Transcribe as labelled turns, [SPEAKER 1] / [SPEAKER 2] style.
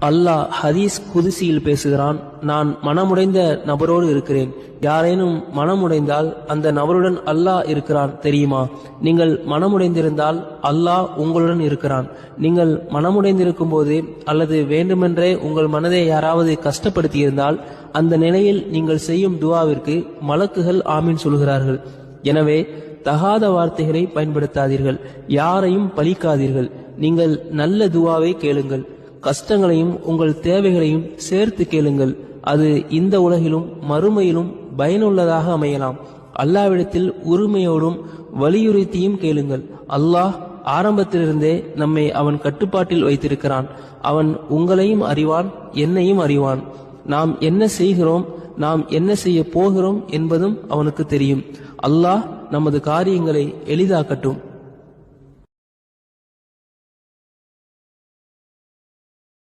[SPEAKER 1] அல்லாஹ் ஹதீஸ் குதுசியில் பேசுகிறான், நான் மனமுடைந்த நபரோடு இருக்கிறேன். யாரேனும் மனமுடைந்தால் அந்த நபருடன் அல்லாஹ் இருக்கிறான் தெரியுமா? நீங்கள் மனமுடைந்திருந்தால் அல்லாஹ் உங்களுடன் இருக்கிறான். நீங்கள் மனமுடைந்திருக்கும் போது அல்லது வேண்டுமென்றே உங்கள் மனதை யாராவது கஷ்டப்படுத்தியிருந்தால் அந்த நிலையில் நீங்கள் செய்யும் துவாவிற்கு மலக்குகள் ஆமீன் சொல்கிறார்கள். எனவே தகாத வார்த்தைகளை பயன்படுத்தாதீர்கள், யாரையும் பழிக்காதீர்கள். நீங்கள் நல்ல துவாவை கேளுங்கள், கஷ்டங்களையும் உங்கள் தேவைகளையும் சேர்த்து கேளுங்கள். அது இந்த உலகிலும் மறுமையிலும் பயனுள்ளதாக அமையலாம். அல்லாஹ்விடத்தில் உரிமையோடும் வலியுறுத்தியும் கேளுங்கள். அல்லாஹ் ஆரம்பத்திலிருந்தே நம்மை அவன் கட்டுப்பாட்டில் வைத்திருக்கிறான். அவன் உங்களையும் அறிவான், என்னையும் அறிவான். நாம் என்ன செய்கிறோம், நாம் என்ன செய்ய போகிறோம் என்பதும் அவனுக்கு தெரியும். அல்லாஹ் நமது காரியங்களை எளிதாக்கட்டும்.